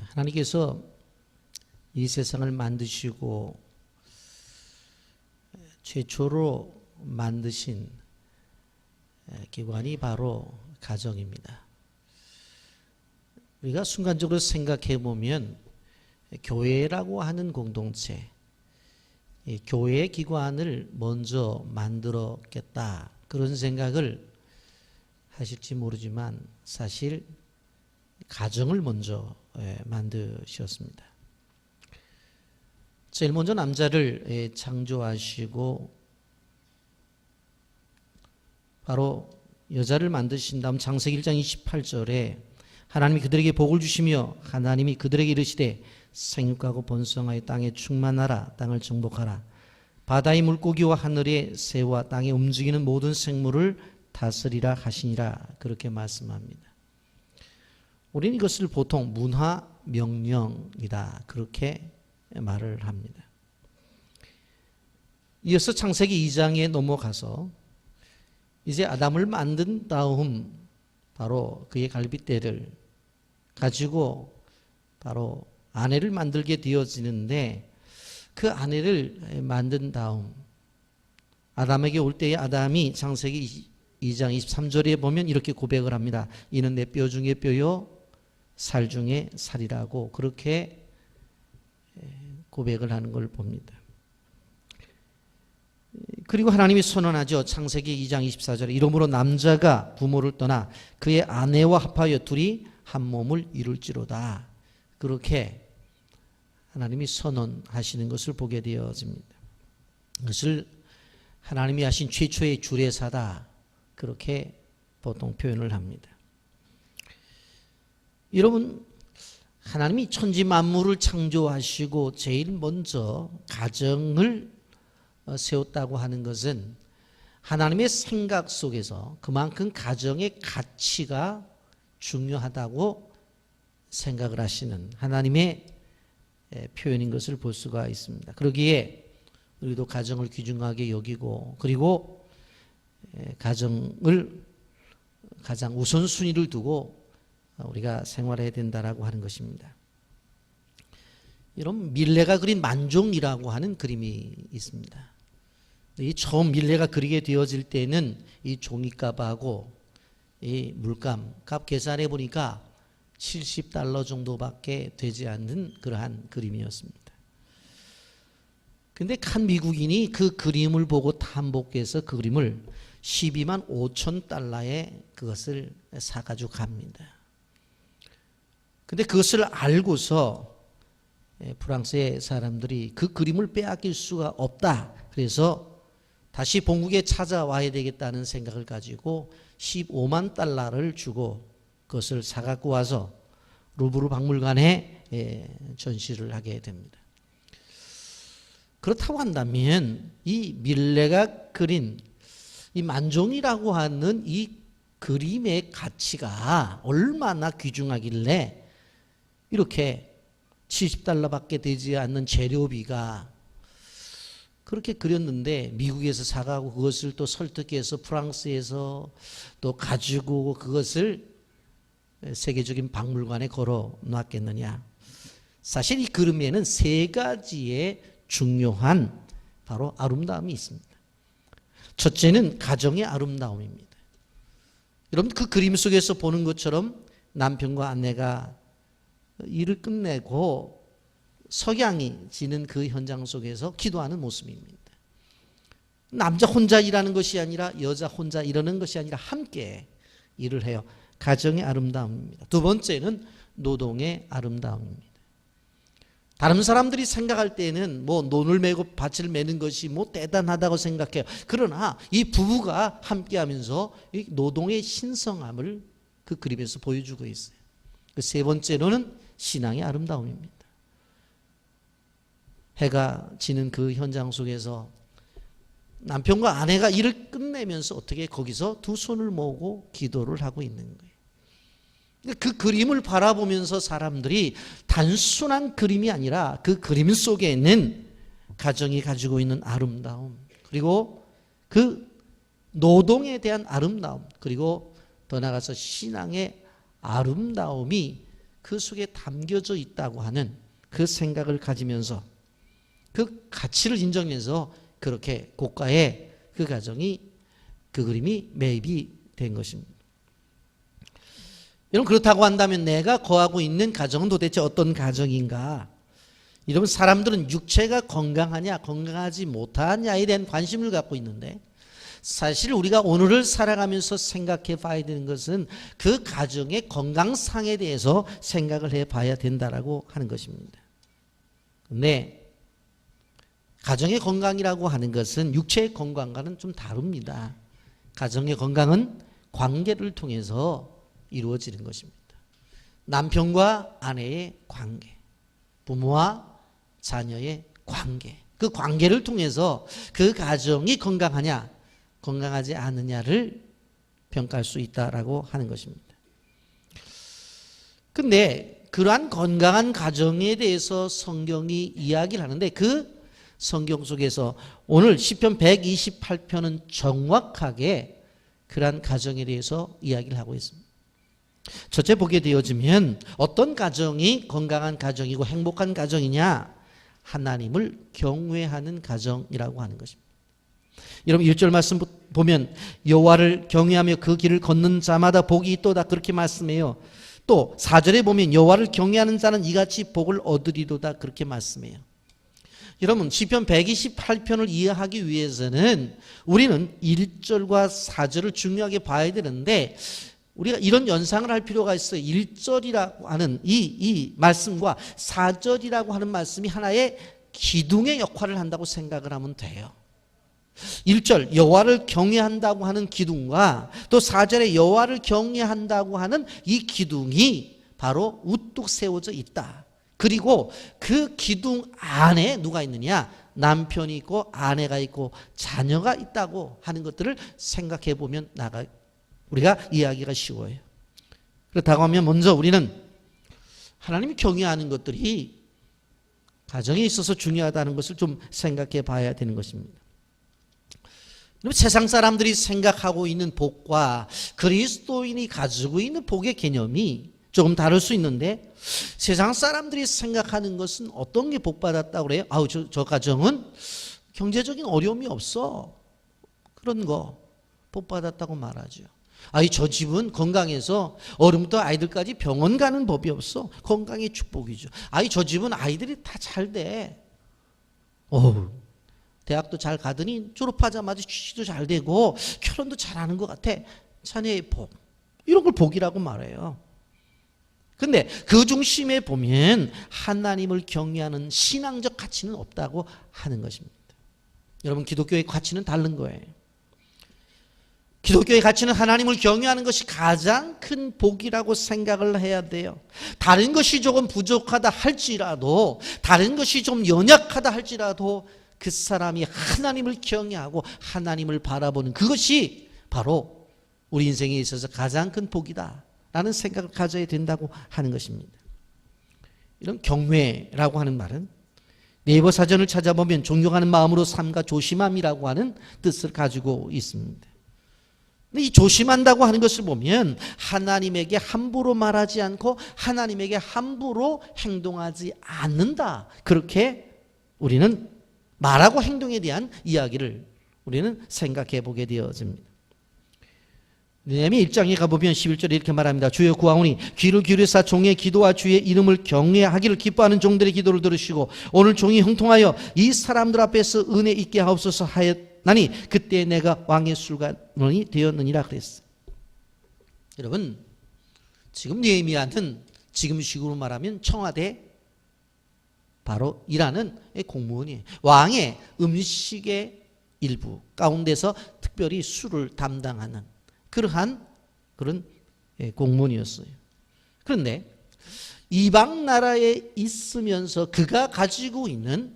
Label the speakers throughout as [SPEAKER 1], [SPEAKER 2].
[SPEAKER 1] 하나님께서 이 세상을 만드시고 최초로 만드신 기관이 바로 가정입니다. 우리가 순간적으로 생각해 보면 교회라고 하는 공동체, 교회의 기관을 먼저 만들었겠다 그런 생각을 하실지 모르지만 사실 가정을 먼저 만드셨습니다. 제일 먼저 남자를 창조하시고 바로 여자를 만드신 다음 창세기 1장 28절에 하나님이 그들에게 복을 주시며 하나님이 그들에게 이르시되 생육하고 번성하여 땅에 충만하라. 땅을 정복하라. 바다의 물고기와 하늘의 새와 땅에 움직이는 모든 생물을 다스리라 하시니라. 그렇게 말씀합니다. 우리는 이것을 보통 문화 명령이다 그렇게 말을 합니다. 이어서 창세기 2장에 넘어가서 이제 아담을 만든 다음 바로 그의 갈빗대를 가지고 바로 아내를 만들게 되어지는데, 그 아내를 만든 다음 아담에게 올 때에 아담이 창세기 2장 23절에 보면 이렇게 고백을 합니다. 이는 내 뼈 중에 뼈요 살 중에 살이라고 그렇게 고백을 하는 걸 봅니다. 그리고 하나님이 선언하죠. 창세기 2장 24절에 이러므로 남자가 부모를 떠나 그의 아내와 합하여 둘이 한 몸을 이룰지로다. 그렇게 하나님이 선언하시는 것을 보게 되어집니다. 그것을 하나님이 하신 최초의 주례사다 그렇게 보통 표현을 합니다. 여러분, 하나님이 천지 만물을 창조하시고 제일 먼저 가정을 세웠다고 하는 것은 하나님의 생각 속에서 그만큼 가정의 가치가 중요하다고 생각을 하시는 하나님의 표현인 것을 볼 수가 있습니다. 그러기에 우리도 가정을 귀중하게 여기고 그리고 가정을 가장 우선순위를 두고 우리가 생활해야 된다라고 하는 것입니다. 여러분, 밀레가 그린 만종이라고 하는 그림이 있습니다. 이 처음 밀레가 그리게 되어질 때는 이 종이값하고 이 물감 값 계산해 보니까 $70 정도밖에 되지 않는 그러한 그림이었습니다. 근데 한 미국인이 그 그림을 보고 탐복해서 그 그림을 $125,000에 그것을 사가지고 갑니다. 근데 그것을 알고서 프랑스의 사람들이 그 그림을 빼앗길 수가 없다. 그래서 다시 본국에 찾아와야 되겠다는 생각을 가지고 $150,000를 주고 그것을 사갖고 와서 루브르 박물관에 전시를 하게 됩니다. 그렇다고 한다면 이 밀레가 그린 이 만종이라고 하는 이 그림의 가치가 얼마나 귀중하길래 이렇게 $70밖에 되지 않는 재료비가 그렇게 그렸는데 미국에서 사가고 그것을 또 설득해서 프랑스에서 또 가지고 그것을 세계적인 박물관에 걸어 놨겠느냐. 사실 이 그림에는 세 가지의 중요한 바로 아름다움이 있습니다. 첫째는 가정의 아름다움입니다. 여러분, 그 그림 속에서 보는 것처럼 남편과 아내가 일을 끝내고 석양이 지는 그 현장 속에서 기도하는 모습입니다. 남자 혼자 일하는 것이 아니라 여자 혼자 일하는 것이 아니라 함께 일을 해요. 가정의 아름다움입니다. 두 번째는 노동의 아름다움입니다. 다른 사람들이 생각할 때는 뭐 논을 메고 밭을 메는 것이 뭐 대단하다고 생각해요. 그러나 이 부부가 함께하면서 이 노동의 신성함을 그 그림에서 보여주고 있어요. 그 세 번째로는 신앙의 아름다움입니다. 해가 지는 그 현장 속에서 남편과 아내가 일을 끝내면서 어떻게 거기서 두 손을 모으고 기도를 하고 있는 거예요. 그 그림을 바라보면서 사람들이 단순한 그림이 아니라 그 그림 속에는 가정이 가지고 있는 아름다움, 그리고 그 노동에 대한 아름다움, 그리고 더 나아가서 신앙의 아름다움이 그 속에 담겨져 있다고 하는 그 생각을 가지면서 그 가치를 인정해서 그렇게 고가의 그 가정이 그 그림이 매입이 된 것입니다. 여러분 그렇다고 한다면 내가 거하고 있는 가정은 도대체 어떤 가정인가? 여러분 사람들은 육체가 건강하냐 건강하지 못하냐에 대한 관심을 갖고 있는데 사실 우리가 오늘을 살아가면서 생각해 봐야 되는 것은 그 가정의 건강상에 대해서 생각을 해 봐야 된다라고 하는 것입니다. 근데 가정의 건강이라고 하는 것은 육체의 건강과는 좀 다릅니다. 가정의 건강은 관계를 통해서 이루어지는 것입니다. 남편과 아내의 관계, 부모와 자녀의 관계, 그 관계를 통해서 그 가정이 건강하냐 건강하지 않느냐를 평가할 수 있다라고 하는 것입니다. 근데 그러한 건강한 가정에 대해서 성경이 이야기를 하는데 그 성경 속에서 오늘 시편 128편은 정확하게 그러한 가정에 대해서 이야기를 하고 있습니다. 첫째 보게 되어지면 어떤 가정이 건강한 가정이고 행복한 가정이냐? 하나님을 경외하는 가정이라고 하는 것입니다. 여러분 1절 말씀 보면 여호와를 경외하며 그 길을 걷는 자마다 복이 있도다 그렇게 말씀해요. 또 4절에 보면 여호와를 경외하는 자는 이같이 복을 얻으리로다 그렇게 말씀해요. 여러분 시편 128편을 이해하기 위해서는 우리는 1절과 4절을 중요하게 봐야 되는데 우리가 이런 연상을 할 필요가 있어요. 1절이라고 하는 이 말씀과 4절이라고 하는 말씀이 하나의 기둥의 역할을 한다고 생각을 하면 돼요. 1절 여호와를 경외한다고 하는 기둥과 또 4절에 여호와를 경외한다고 하는 이 기둥이 바로 우뚝 세워져 있다. 그리고 그 기둥 안에 누가 있느냐? 남편이 있고 아내가 있고 자녀가 있다고 하는 것들을 생각해 보면 우리가 이해하기가 쉬워요. 그렇다고 하면 먼저 우리는 하나님이 경외하는 것들이 가정에 있어서 중요하다는 것을 좀 생각해 봐야 되는 것입니다. 세상 사람들이 생각하고 있는 복과 그리스도인이 가지고 있는 복의 개념이 조금 다를 수 있는데 세상 사람들이 생각하는 것은 어떤 게 복받았다고 그래요? 저 가정은 경제적인 어려움이 없어. 그런 거 복받았다고 말하죠. 저 집은 건강해서 어른부터 아이들까지 병원 가는 법이 없어. 건강의 축복이죠. 저 집은 아이들이 다 잘 돼. 대학도 잘 가더니 졸업하자마자 취직도 잘 되고 결혼도 잘하는 것 같아. 자녀의 복. 이런 걸 복이라고 말해요. 근데 그 중심에 보면 하나님을 경외하는 신앙적 가치는 없다고 하는 것입니다. 여러분 기독교의 가치는 다른 거예요. 기독교의 가치는 하나님을 경외하는 것이 가장 큰 복이라고 생각을 해야 돼요. 다른 것이 조금 부족하다 할지라도 다른 것이 좀 연약하다 할지라도 그 사람이 하나님을 경외하고 하나님을 바라보는 그것이 바로 우리 인생에 있어서 가장 큰 복이다 라는 생각을 가져야 된다고 하는 것입니다. 이런 경외라고 하는 말은 네이버 사전을 찾아보면 존경하는 마음으로 삼가 조심함이라고 하는 뜻을 가지고 있습니다. 근데 이 조심한다고 하는 것을 보면 하나님에게 함부로 말하지 않고 하나님에게 함부로 행동하지 않는다. 그렇게 우리는 말하고 행동에 대한 이야기를 우리는 생각해 보게 되어집니다. 느헤미야 1장에 가보면 11절에 이렇게 말합니다. 주여 구하오니 귀를 기울여사 종의 기도와 주의 이름을 경외하기를 기뻐하는 종들의 기도를 들으시고 오늘 종이 형통하여 이 사람들 앞에서 은혜 있게 하옵소서 하였나니 그때 내가 왕의 술관원이 되었느니라 그랬어요. 여러분 지금 느헤미야는 지금식으로 말하면 청와대 바로 일하는 공무원이에요. 왕의 음식의 일부 가운데서 특별히 술을 담당하는 그러한 그런 공무원이었어요. 그런데 이방 나라에 있으면서 그가 가지고 있는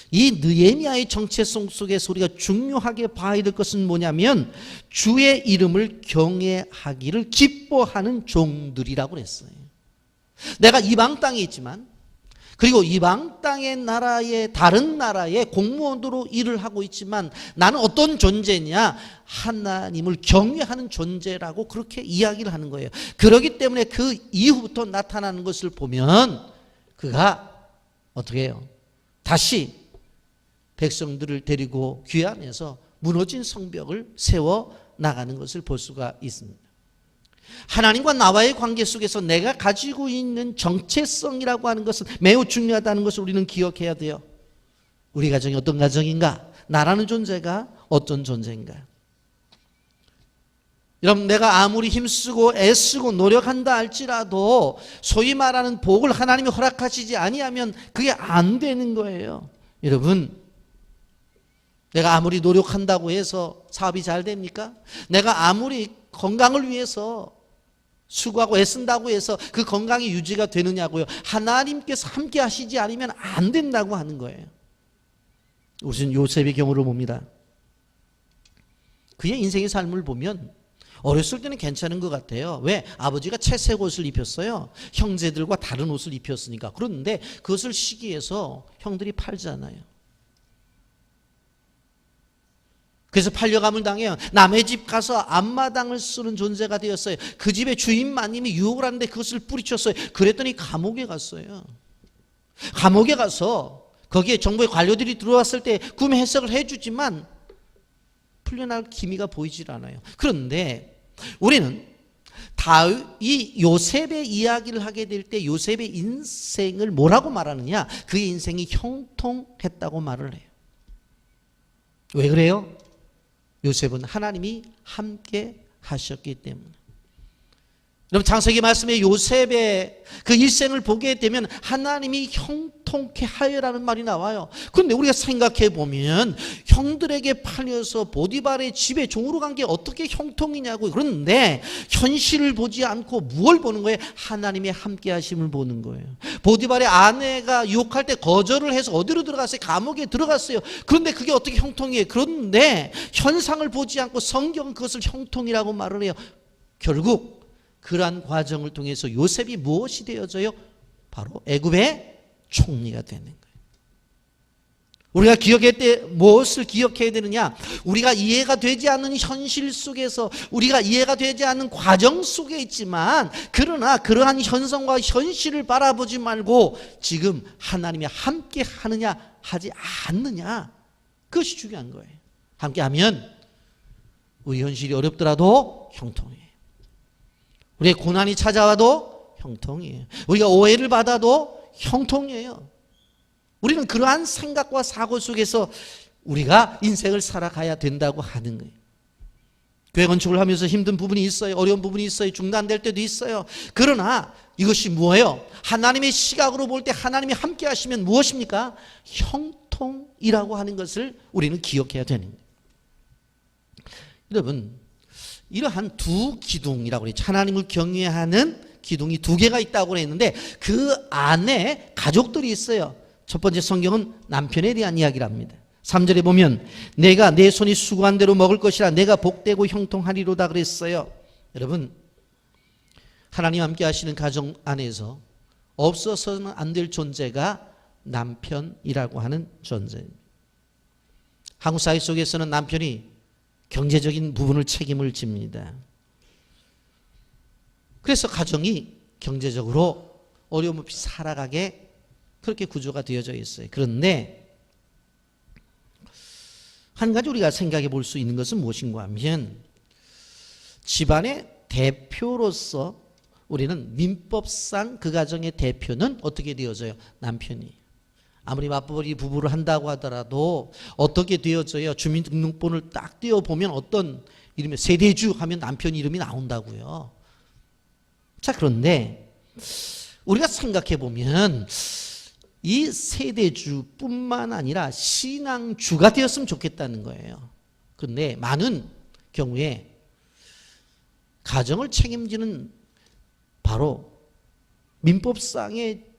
[SPEAKER 1] 이 느헤미야의 정체성 속에서 우리가 중요하게 봐야 될 것은 뭐냐면 주의 이름을 경외하기를 기뻐하는 종들이라고 그랬어요. 내가 이방 땅에 있지만 그리고 이방 땅의 나라에 다른 나라의 공무원으로 일을 하고 있지만 나는 어떤 존재냐? 하나님을 경외하는 존재라고 그렇게 이야기를 하는 거예요. 그렇기 때문에 그 이후부터 나타나는 것을 보면 그가 어떻게 해요? 다시 백성들을 데리고 귀환해서 무너진 성벽을 세워 나가는 것을 볼 수가 있습니다. 하나님과 나와의 관계 속에서 내가 가지고 있는 정체성이라고 하는 것은 매우 중요하다는 것을 우리는 기억해야 돼요. 우리 가정이 어떤 가정인가? 나라는 존재가 어떤 존재인가? 여러분, 내가 아무리 힘쓰고 애쓰고 노력한다 할지라도 소위 말하는 복을 하나님이 허락하시지 아니하면 그게 안 되는 거예요. 여러분, 내가 아무리 노력한다고 해서 사업이 잘 됩니까? 내가 아무리 건강을 위해서 수고하고 애쓴다고 해서 그 건강이 유지가 되느냐고요. 하나님께서 함께 하시지 않으면 안 된다고 하는 거예요. 우선 요셉의 경우를 봅니다. 그의 인생의 삶을 보면 어렸을 때는 괜찮은 것 같아요. 왜? 아버지가 채색 옷을 입혔어요. 형제들과 다른 옷을 입혔으니까. 그런데 그것을 시기해서 형들이 팔잖아요. 그래서 팔려감을 당해요. 남의 집 가서 앞마당을 쓰는 존재가 되었어요. 그 집의 주인마님이 유혹을 하는데 그것을 뿌리쳤어요. 그랬더니 감옥에 갔어요. 감옥에 가서 거기에 정부의 관료들이 들어왔을 때 꿈의 해석을 해주지만 풀려날 기미가 보이질 않아요. 그런데 우리는 이 요셉의 이야기를 하게 될 때 요셉의 인생을 뭐라고 말하느냐? 그의 인생이 형통했다고 말을 해요. 왜 그래요? 요셉은 하나님이 함께 하셨기 때문에. 여러분, 창세기 말씀에 요셉의 그 일생을 보게 되면 하나님이 형통케 하여라는 말이 나와요. 그런데 우리가 생각해 보면 형들에게 팔려서 보디발의 집에 종으로 간 게 어떻게 형통이냐고. 그런데 현실을 보지 않고 무엇을 보는 거예요? 하나님의 함께 하심을 보는 거예요. 보디발의 아내가 유혹할 때 거절을 해서 어디로 들어갔어요? 감옥에 들어갔어요. 그런데 그게 어떻게 형통이에요? 그런데 현상을 보지 않고 성경은 그것을 형통이라고 말을 해요. 결국 그러한 과정을 통해서 요셉이 무엇이 되어져요? 바로 애굽의 총리가 되는 거예요. 우리가 기억할 때 무엇을 기억해야 되느냐? 우리가 이해가 되지 않는 현실 속에서, 우리가 이해가 되지 않는 과정 속에 있지만, 그러나 그러한 현상과 현실을 바라보지 말고 지금 하나님이 함께 하느냐 하지 않느냐, 그것이 중요한 거예요. 함께 하면 우리 현실이 어렵더라도 형통해요. 우리의 고난이 찾아와도 형통이에요. 우리가 오해를 받아도 형통이에요. 우리는 그러한 생각과 사고 속에서 우리가 인생을 살아가야 된다고 하는 거예요. 교회 건축을 하면서 힘든 부분이 있어요. 어려운 부분이 있어요. 중단될 때도 있어요. 그러나 이것이 뭐예요? 하나님의 시각으로 볼 때 하나님이 함께 하시면 무엇입니까? 형통이라고 하는 것을 우리는 기억해야 되는 거예요. 여러분, 이러한 두 기둥이라고 그랬죠. 하나님을 경외하는 기둥이 두 개가 있다고 했는데 그 안에 가족들이 있어요. 첫 번째 성경은 남편에 대한 이야기를 합니다. 3절에 보면 내가 내 손이 수고한 대로 먹을 것이라 내가 복되고 형통하리로다 그랬어요. 여러분, 하나님 함께 하시는 가정 안에서 없어서는 안 될 존재가 남편이라고 하는 존재입니다. 한국 사회 속에서는 남편이 경제적인 부분을 책임을 집니다. 그래서 가정이 경제적으로 어려움 없이 살아가게 그렇게 구조가 되어져 있어요. 그런데 한 가지 우리가 생각해 볼 수 있는 것은 무엇인가 하면 집안의 대표로서 우리는 민법상 그 가정의 대표는 어떻게 되어져요? 남편이. 아무리 맞벌이 부부를 한다고 하더라도 어떻게 되어져요? 주민등록번호를 딱 띄워보면 어떤 이름이 세대주 하면 남편 이름이 나온다고요. 자, 그런데 우리가 생각해 보면 이 세대주뿐만 아니라 신앙주가 되었으면 좋겠다는 거예요. 그런데 많은 경우에 가정을 책임지는 바로 민법상의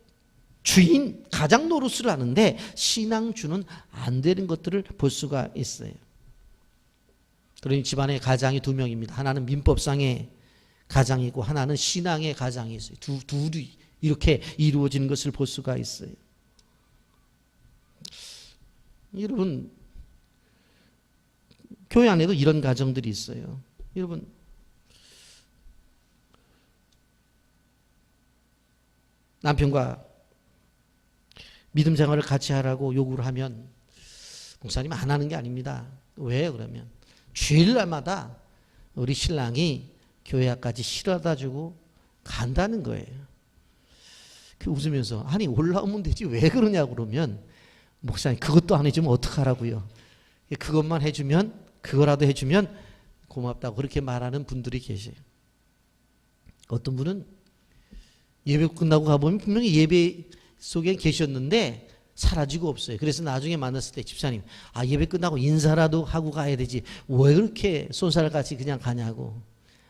[SPEAKER 1] 주인, 가장 노릇을 하는데 신앙주는 안 되는 것들을 볼 수가 있어요. 그러니 집안에 가장이 두 명입니다. 하나는 민법상의 가장이고 하나는 신앙의 가장이 있어요. 둘이 이렇게 이루어지는 것을 볼 수가 있어요. 여러분, 교회 안에도 이런 가정들이 있어요. 여러분, 남편과 믿음 생활을 같이 하라고 요구를 하면 목사님 안 하는 게 아닙니다. 왜 그러면 주일날마다 우리 신랑이 교회 앞까지 실어다 주고 간다는 거예요. 그 웃으면서 아니 올라오면 되지 왜 그러냐고 그러면 목사님 그것도 안 해주면 어떡하라고요. 그것만 해주면 그거라도 해주면 고맙다고 그렇게 말하는 분들이 계세요. 어떤 분은 예배 끝나고 가보면 분명히 예배 속에 계셨는데 사라지고 없어요. 그래서 나중에 만났을 때 집사님 예배 끝나고 인사라도 하고 가야 되지 왜 그렇게 쏜살같이 그냥 가냐고.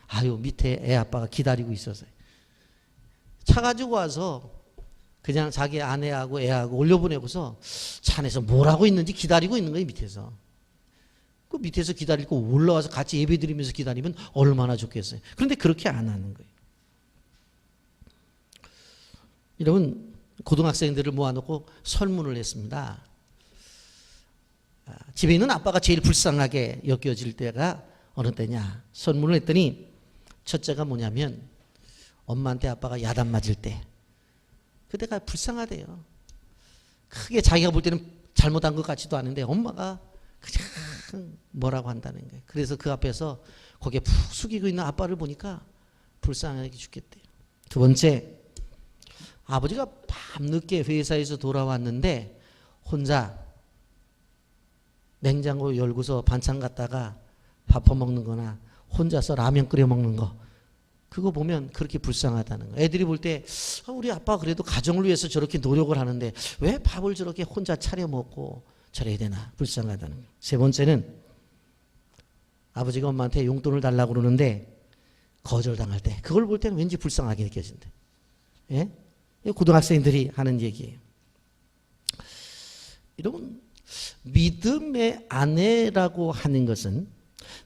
[SPEAKER 1] 아유 밑에 애 아빠가 기다리고 있어서요. 차 가지고 와서 그냥 자기 아내하고 애하고 올려보내고서 차 안에서 뭘 하고 있는지 기다리고 있는 거예요. 밑에서. 그 밑에서 기다리고 올라와서 같이 예배 드리면서 기다리면 얼마나 좋겠어요. 그런데 그렇게 안 하는 거예요. 여러분 고등학생들을 모아놓고 설문을 했습니다. 집에 있는 아빠가 제일 불쌍하게 여겨질 때가 어느 때냐. 설문을 했더니 첫째가 뭐냐면 엄마한테 아빠가 야단 맞을 때 그때가 불쌍하대요. 크게 자기가 볼 때는 잘못한 것 같지도 않은데 엄마가 그냥 뭐라고 한다는 거예요. 그래서 그 앞에서 고개 푹 숙이고 있는 아빠를 보니까 불쌍하게 죽겠대요. 두 번째, 아버지가 밤늦게 회사에서 돌아왔는데 혼자 냉장고 열고서 반찬 갖다가 밥 퍼먹는 거나 혼자서 라면 끓여 먹는 거 그거 보면 그렇게 불쌍하다는 거. 애들이 볼 때 우리 아빠 그래도 가정을 위해서 저렇게 노력을 하는데 왜 밥을 저렇게 혼자 차려 먹고 저래야 되나 불쌍하다는 거. 세 번째는 아버지가 엄마한테 용돈을 달라고 그러는데 거절당할 때 그걸 볼 때는 왠지 불쌍하게 느껴진대. 예? 고등학생들이 하는 얘기예요. 여러분 믿음의 아내라고 하는 것은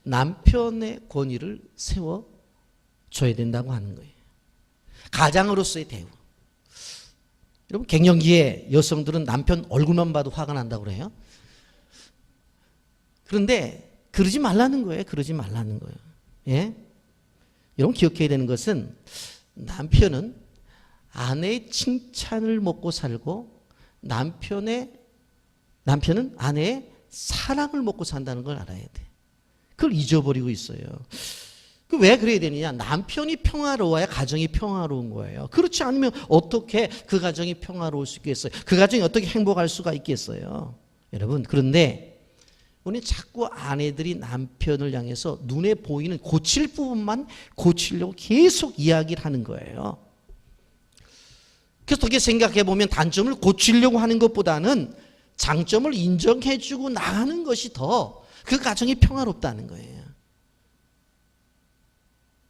[SPEAKER 1] 남편의 권위를 세워줘야 된다고 하는 거예요. 가장으로서의 대우. 여러분 갱년기에 여성들은 남편 얼굴만 봐도 화가 난다고 그래요. 그런데 그러지 말라는 거예요. 그러지 말라는 거예요. 예? 여러분 기억해야 되는 것은 남편은 아내의 칭찬을 먹고 살고 남편은 아내의 사랑을 먹고 산다는 걸 알아야 돼. 그걸 잊어버리고 있어요. 왜 그래야 되느냐? 남편이 평화로워야 가정이 평화로운 거예요. 그렇지 않으면 어떻게 그 가정이 평화로울 수 있겠어요? 그 가정이 어떻게 행복할 수가 있겠어요? 여러분 그런데 우리 자꾸 아내들이 남편을 향해서 눈에 보이는 고칠 부분만 고치려고 계속 이야기를 하는 거예요. 그래서 어떻게 생각해 보면 단점을 고치려고 하는 것보다는 장점을 인정해주고 나가는 것이 더 그 가정이 평화롭다는 거예요.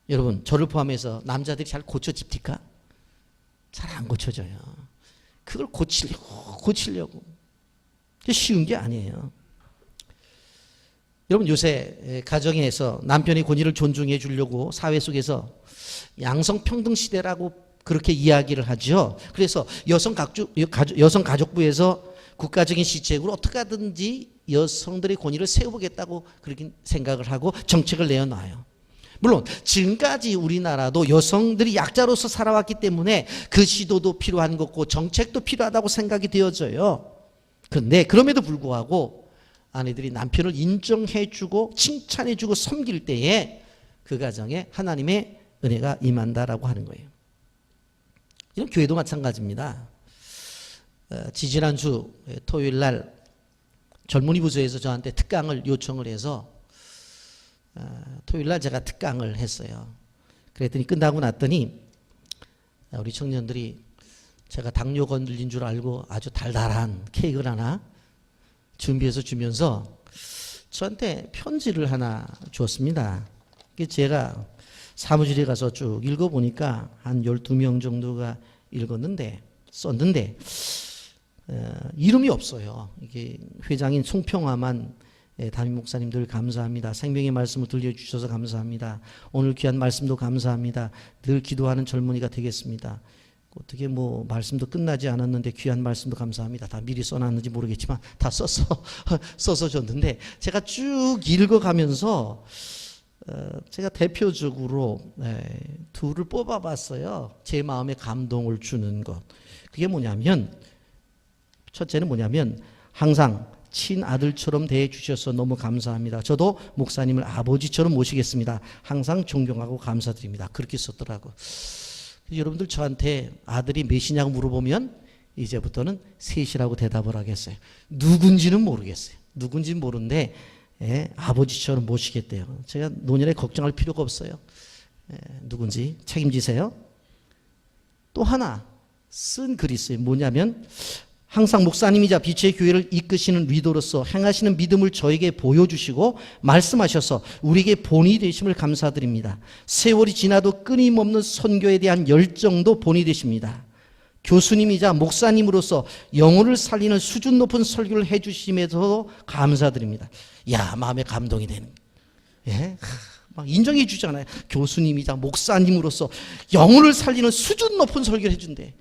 [SPEAKER 1] 여러분 저를 포함해서 남자들이 잘 고쳐집니까? 잘 안 고쳐져요. 그걸 고치려고 쉬운 게 아니에요. 여러분 요새 가정에서 남편의 권위를 존중해 주려고 사회 속에서 양성평등 시대라고 그렇게 이야기를 하죠. 그래서 여성가족부에서 국가적인 시책으로 어떻게 하든지 여성들의 권위를 세워보겠다고 그렇게 생각을 하고 정책을 내어놔요. 물론 지금까지 우리나라도 여성들이 약자로서 살아왔기 때문에 그 시도도 필요한 거고 정책도 필요하다고 생각이 되어져요. 그런데 그럼에도 불구하고 아내들이 남편을 인정해주고 칭찬해주고 섬길 때에 그 가정에 하나님의 은혜가 임한다라고 하는 거예요. 이런 교회도 마찬가지입니다. 지지난주 토요일 날 젊은이 부서에서 저한테 특강을 요청을 해서 토요일 날 제가 특강을 했어요. 그랬더니 끝나고 났더니 우리 청년들이 제가 당뇨 걸린 줄 알고 아주 달달한 케이크를 하나 준비해서 주면서 저한테 편지를 하나 주었습니다. 제가 사무실에 가서 쭉 읽어보니까 한 12명 정도가 썼는데 이름이 없어요. 이게 회장인 송평화만 담임 목사님들 감사합니다. 생명의 말씀을 들려주셔서 감사합니다. 오늘 귀한 말씀도 감사합니다. 늘 기도하는 젊은이가 되겠습니다. 어떻게 뭐 말씀도 끝나지 않았는데 귀한 말씀도 감사합니다. 다 미리 써놨는지 모르겠지만 다 써서 줬는데 제가 쭉 읽어가면서 제가 대표적으로 둘을 뽑아봤어요. 제 마음에 감동을 주는 것. 그게 뭐냐면 첫째는 뭐냐면 항상 친아들처럼 대해주셔서 너무 감사합니다. 저도 목사님을 아버지처럼 모시겠습니다. 항상 존경하고 감사드립니다. 그렇게 썼더라고. 여러분들 저한테 아들이 몇이냐고 물어보면 이제부터는 셋이라고 대답을 하겠어요. 누군지는 모르겠어요. 누군지는 모르는데 아버지처럼 모시겠대요. 제가 노년에 걱정할 필요가 없어요. 누군지 책임지세요. 또 하나 쓴 글이 있어요. 뭐냐면 항상 목사님이자 빛의 교회를 이끄시는 리더로서 행하시는 믿음을 저에게 보여주시고 말씀하셔서 우리에게 본이 되심을 감사드립니다. 세월이 지나도 끊임없는 선교에 대한 열정도 본이 되십니다. 교수님이자 목사님으로서 영혼을 살리는 수준 높은 설교를 해주심에도 감사드립니다. 야, 마음에 감동이 되는. 막 인정해 주잖아요. 교수님이자 목사님으로서 영혼을 살리는 수준 높은 설교를 해준대.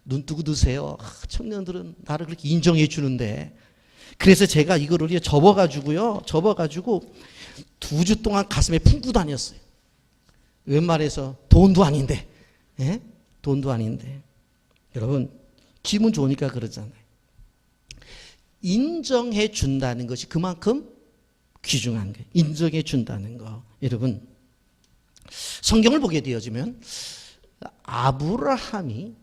[SPEAKER 1] 눈 뜨고 드세요. 청년들은 나를 그렇게 인정해 주는데. 그래서 제가 이거를 접어가지고 2주 동안 가슴에 품고 다녔어요. 웬만해서 돈도 아닌데. 돈도 아닌데. 여러분, 기분 좋으니까 그러잖아요. 인정해 준다는 것이 그만큼 귀중한 거예요. 인정해 준다는 거. 여러분, 성경을 보게 되어지면 아브라함이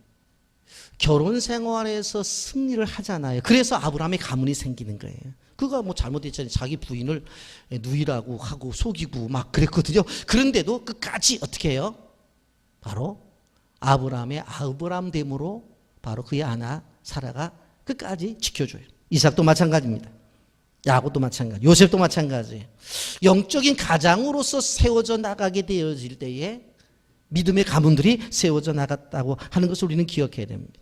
[SPEAKER 1] 결혼 생활에서 승리를 하잖아요. 그래서 아브라함의 가문이 생기는 거예요. 그가 뭐 잘못했잖아요. 자기 부인을 누이라고 하고 속이고 막 그랬거든요. 그런데도 끝까지 어떻게 해요? 바로 아브라함의 아브람됨으로 바로 그의 아나 사라가 끝까지 지켜줘요. 이삭도 마찬가지입니다. 야곱도 마찬가지, 요셉도 마찬가지예요. 영적인 가장으로서 세워져 나가게 되어질 때에 믿음의 가문들이 세워져 나갔다고 하는 것을 우리는 기억해야 됩니다.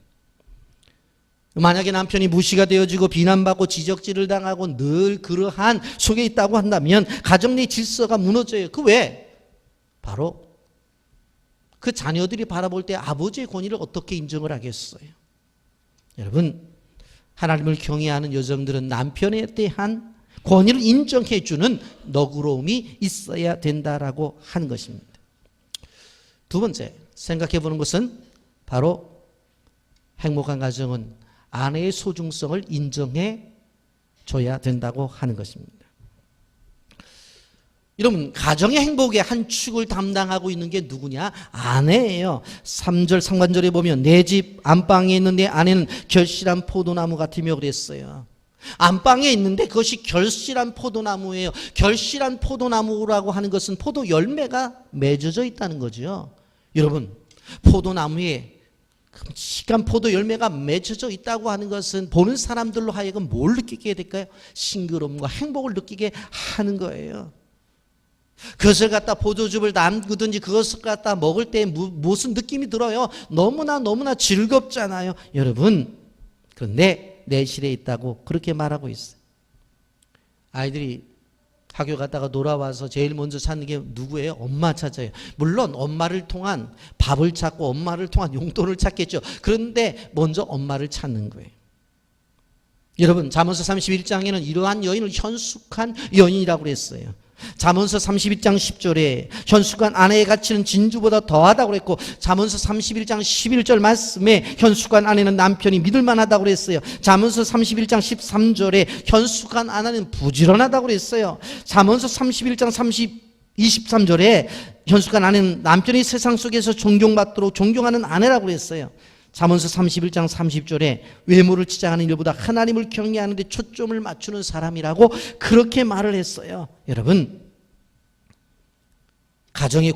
[SPEAKER 1] 만약에 남편이 무시가 되어지고 비난받고 지적질을 당하고 늘 그러한 속에 있다고 한다면 가정 내 질서가 무너져요. 그 왜? 바로 그 자녀들이 바라볼 때 아버지의 권위를 어떻게 인정을 하겠어요? 여러분, 하나님을 경외하는 여성들은 남편에 대한 권위를 인정해 주는 너그러움이 있어야 된다라고 하는 것입니다. 두 번째 생각해 보는 것은 바로 행복한 가정은 아내의 소중성을 인정해 줘야 된다고 하는 것입니다. 여러분, 가정의 행복의 한 축을 담당하고 있는 게 누구냐? 아내예요. 3절 상반절에 보면 내 집 안방에 있는 내 아내는 결실한 포도나무 같으며 그랬어요. 안방에 있는데 그것이 결실한 포도나무예요. 결실한 포도나무라고 하는 것은 포도 열매가 맺어져 있다는 거죠. 여러분, 포도나무에 시간 포도 열매가 맺혀져 있다고 하는 것은 보는 사람들로 하여금 뭘 느끼게 될까요? 싱그러움과 행복을 느끼게 하는 거예요. 그것을 갖다 포도즙을 담그든지 그것을 갖다 먹을 때 무슨 느낌이 들어요? 너무나 즐겁잖아요. 여러분, 그런데 내실에 있다고 그렇게 말하고 있어요. 아이들이 학교 갔다가 돌아와서 제일 먼저 찾는 게 누구예요? 엄마 찾아요. 물론 엄마를 통한 밥을 찾고 엄마를 통한 용돈을 찾겠죠. 그런데 먼저 엄마를 찾는 거예요. 여러분, 잠언서 31장에는 이러한 여인을 현숙한 여인이라고 그랬어요. 잠언서 32장 10절에 현숙한 아내의 가치는 진주보다 더하다고 그랬고, 잠언서 31장 11절 말씀에 현숙한 아내는 남편이 믿을만하다고 그랬어요. 잠언서 31장 13절에 현숙한 아내는 부지런하다고 그랬어요. 잠언서 31장 23절에 현숙한 아내는 남편이 세상 속에서 존경받도록 존경하는 아내라고 그랬어요. 잠언서 31장 30절에 외모를 치장하는 일보다 하나님을 경외하는 데 초점을 맞추는 사람이라고 그렇게 말을 했어요. 여러분, 가정에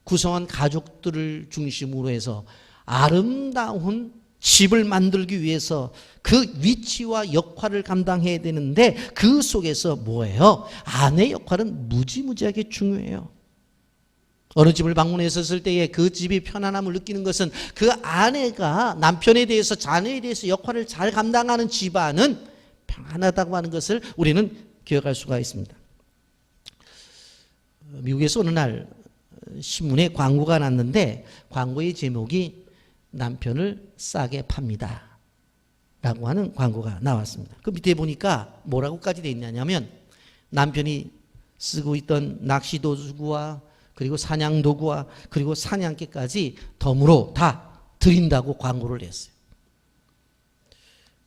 [SPEAKER 1] 구성원 가족들을 중심으로 해서 아름다운 집을 만들기 위해서 그 위치와 역할을 감당해야 되는데 그 속에서 뭐예요? 아내의 역할은 무지무지하게 중요해요. 어느 집을 방문했었을 때에 그 집이 편안함을 느끼는 것은 그 아내가 남편에 대해서 자녀에 대해서 역할을 잘 감당하는 집안은 평안하다고 하는 것을 우리는 기억할 수가 있습니다. 미국에서 어느 날 신문에 광고가 났는데 광고의 제목이 남편을 싸게 팝니다 라고 하는 광고가 나왔습니다. 그 밑에 보니까 뭐라고까지 돼 있냐면 남편이 쓰고 있던 낚시 도구와 그리고 사냥 도구와 그리고 사냥개까지 덤으로 다 드린다고 광고를 했어요.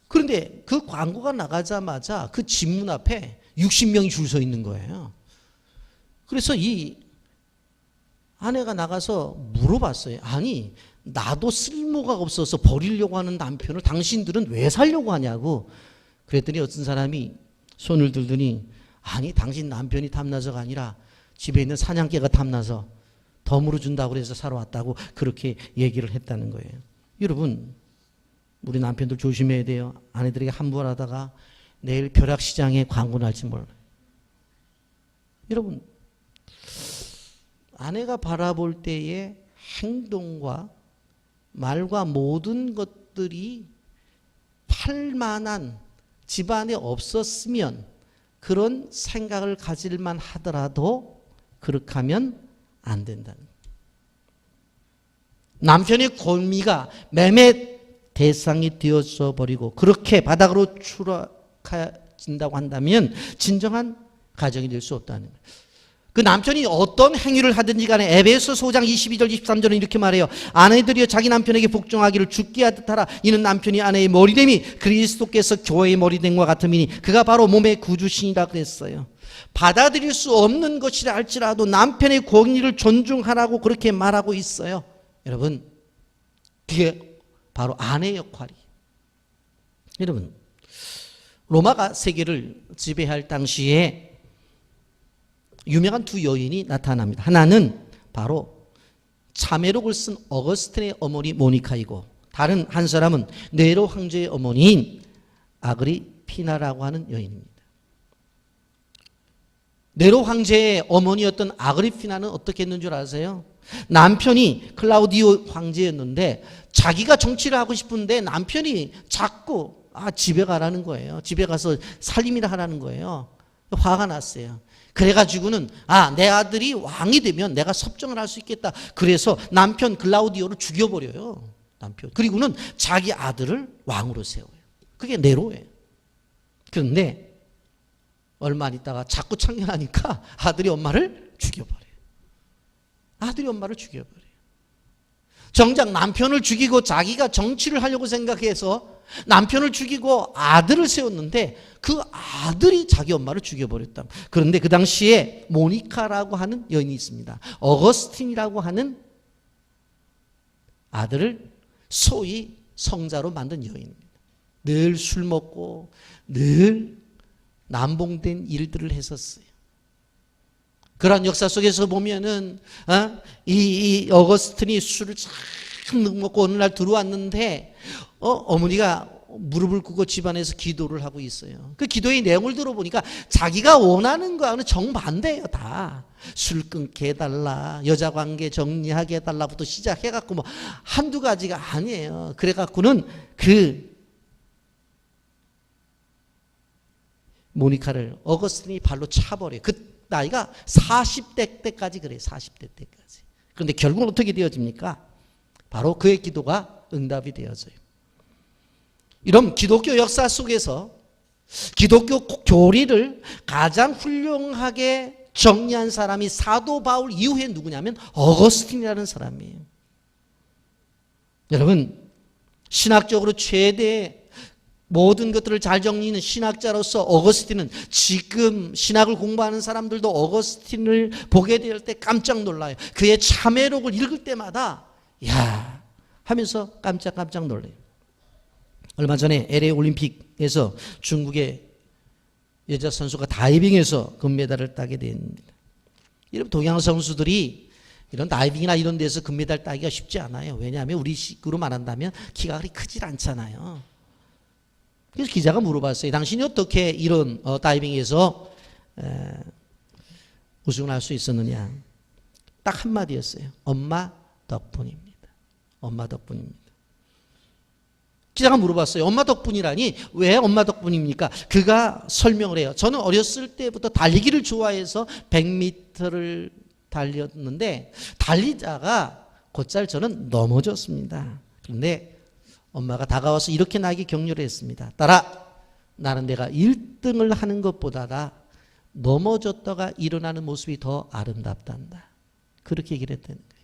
[SPEAKER 1] 그런데 그 광고가 나가자마자 그 집 문 앞에 60명이 줄 서 있는 거예요. 그래서 이 아내가 나가서 물어봤어요. 아니, 나도 쓸모가 없어서 버리려고 하는 남편을 당신들은 왜 살려고 하냐고. 그랬더니 어떤 사람이 손을 들더니 아니, 당신 남편이 탐나서가 아니라 집에 있는 사냥개가 탐나서 덤으로 준다고 해서 사러 왔다고 그렇게 얘기를 했다는 거예요. 여러분, 우리 남편들 조심해야 돼요. 아내들에게 함부하다가 내일 벼락시장에 광고 날지 몰라요. 여러분, 아내가 바라볼 때의 행동과 말과 모든 것들이 팔만한 집안에 없었으면 그런 생각을 가질만 하더라도 그렇게 하면 안 된다는 거예요. 남편의 골미가 매매 대상이 되어져 버리고 그렇게 바닥으로 추락해진다고 한다면 진정한 가정이 될 수 없다는 거예요. 그 남편이 어떤 행위를 하든지 간에 에베소서 5장 22절 23절은 이렇게 말해요. 아내들이여 자기 남편에게 복종하기를 죽게 하듯 하라. 이는 남편이 아내의 머리됨이 그리스도께서 교회의 머리됨과 같음이니 그가 바로 몸의 구주신이라 그랬어요. 받아들일 수 없는 것이라 할지라도 남편의 권위를 존중하라고 그렇게 말하고 있어요. 여러분, 그게 바로 아내의 역할이에요. 여러분, 로마가 세계를 지배할 당시에 유명한 두 여인이 나타납니다. 하나는 바로 참회록을 쓴 어거스틴의 어머니 모니카이고 다른 한 사람은 네로 황제의 어머니인 아그리피나라고 하는 여인입니다. 네로 황제의 어머니였던 아그리피나는 어떻게 했는 줄 아세요? 남편이 클라우디오 황제였는데 자기가 정치를 하고 싶은데 남편이 자꾸 집에 가라는 거예요. 집에 가서 살림이나 하라는 거예요. 화가 났어요. 그래가지고는 내 아들이 왕이 되면 내가 섭정을 할 수 있겠다. 그래서 남편 클라우디오를 죽여버려요. 남편. 그리고는 자기 아들을 왕으로 세워요. 그게 네로예요. 그런데 얼마 안 있다가 자꾸 참견하니까 아들이 엄마를 죽여버려요. 아들이 엄마를 죽여버려요. 정작 남편을 죽이고 자기가 정치를 하려고 생각해서 남편을 죽이고 아들을 세웠는데 그 아들이 자기 엄마를 죽여버렸다. 그런데 그 당시에 모니카라고 하는 여인이 있습니다. 어거스틴이라고 하는 아들을 소위 성자로 만든 여인입니다. 늘 술 먹고 늘 남봉된 일들을 했었어요. 그러한 역사 속에서 보면은 이 어거스틴이 술을 쫙 먹고 어느 날 들어왔는데 어머니가 무릎을 꿇고 집안에서 기도를 하고 있어요. 그 기도의 내용을 들어보니까 자기가 원하는 거하고는 정반대예요. 다 술 끊게 해달라, 여자 관계 정리하게 해달라부터 시작해갖고 뭐 한두 가지가 아니에요. 그래갖고는 그 모니카를 어거스틴이 발로 차버려요. 그 나이가 40대 때까지 그래요. 40대 때까지. 그런데 결국은 어떻게 되어집니까? 바로 그의 기도가 응답이 되어져요. 이런 기독교 역사 속에서 기독교 교리를 가장 훌륭하게 정리한 사람이 사도 바울 이후에 누구냐면 어거스틴이라는 사람이에요. 여러분, 신학적으로 최대 모든 것들을 잘 정리하는 신학자로서 어거스틴은 지금 신학을 공부하는 사람들도 어거스틴을 보게 될 때 깜짝 놀라요. 그의 참회록을 읽을 때마다 야 하면서 깜짝 놀라요. 얼마 전에 LA 올림픽에서 중국의 여자 선수가 다이빙에서 금메달을 따게 됩니다. 이런 동양 선수들이 이런 다이빙이나 이런 데서 금메달 따기가 쉽지 않아요. 왜냐하면 우리 식으로 말한다면 키가 그리 크질 않잖아요. 그래서 기자가 물어봤어요. 당신이 어떻게 이런 다이빙에서 우승을 할 수 있었느냐. 딱 한마디였어요. 엄마 덕분입니다. 엄마 덕분입니다. 기자가 물어봤어요. 엄마 덕분이라니 왜 엄마 덕분입니까? 그가 설명을 해요. 저는 어렸을 때부터 달리기를 좋아해서 100m를 달렸는데 달리다가 곧잘 저는 넘어졌습니다. 그런데 엄마가 다가와서 이렇게 나에게 격려를 했습니다. 딸아, 나는 내가 1등을 하는 것보다 넘어졌다가 일어나는 모습이 더 아름답단다. 그렇게 얘기를 했다는 거예요.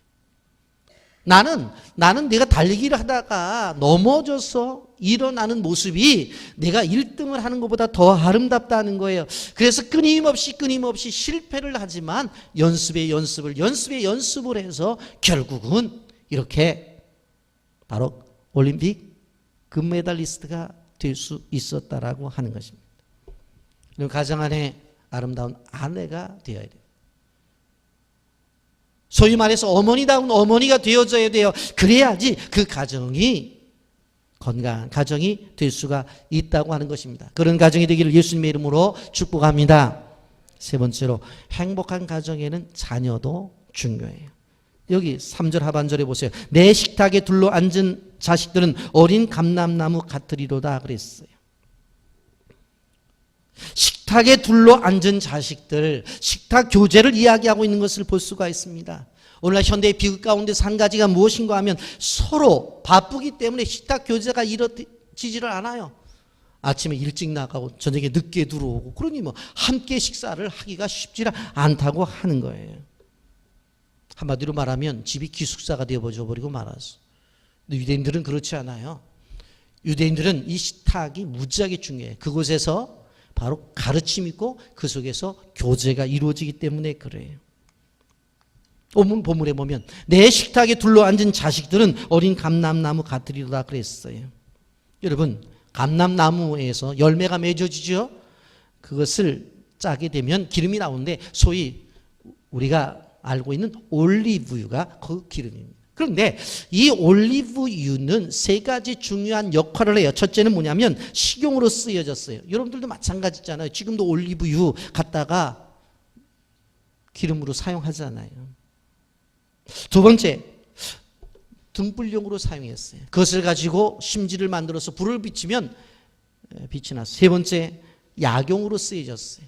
[SPEAKER 1] 나는 내가 달리기를 하다가 넘어져서 일어나는 모습이 내가 1등을 하는 것보다 더 아름답다는 거예요. 그래서 끊임없이 실패를 하지만 연습에 연습을 해서 결국은 이렇게 바로 올림픽 금메달리스트가 될 수 있었다라고 하는 것입니다. 가정 안에 아름다운 아내가 되어야 돼요. 소위 말해서 어머니다운 어머니가 되어져야 돼요. 그래야지 그 가정이 건강한 가정이 될 수가 있다고 하는 것입니다. 그런 가정이 되기를 예수님의 이름으로 축복합니다. 세 번째로 행복한 가정에는 자녀도 중요해요. 여기 3절 하반절에 보세요. 내 식탁에 둘러앉은 자식들은 어린 감람나무 같으리로다 그랬어요. 식탁에 둘러앉은 자식들, 식탁 교제를 이야기하고 있는 것을 볼 수가 있습니다. 오늘날 현대의 비극 가운데서 한 가지가 무엇인가 하면 서로 바쁘기 때문에 식탁 교제가 이루어지지를 않아요. 아침에 일찍 나가고 저녁에 늦게 들어오고, 그러니 뭐 함께 식사를 하기가 쉽지 않다고 하는 거예요. 한마디로 말하면 집이 기숙사가 되어버리고 말았어. 근데 유대인들은 그렇지 않아요. 유대인들은 이 식탁이 무지하게 중요해요. 그곳에서 바로 가르침이 있고 그 속에서 교제가 이루어지기 때문에 그래요. 오늘 본문에 보면 내 식탁에 둘러앉은 자식들은 어린 감람나무 같으리로다 그랬어요. 여러분, 감람나무에서 열매가 맺어지죠. 그것을 짜게 되면 기름이 나오는데 소위 우리가 알고 있는 올리브유가 그 기름입니다. 그런데 이 올리브유는 세 가지 중요한 역할을 해요. 첫째는 뭐냐면 식용으로 쓰여졌어요. 여러분들도 마찬가지잖아요. 지금도 올리브유 갖다가 기름으로 사용하잖아요. 두 번째, 등불용으로 사용했어요. 그것을 가지고 심지를 만들어서 불을 비치면 빛이 났어요. 세 번째, 약용으로 쓰여졌어요.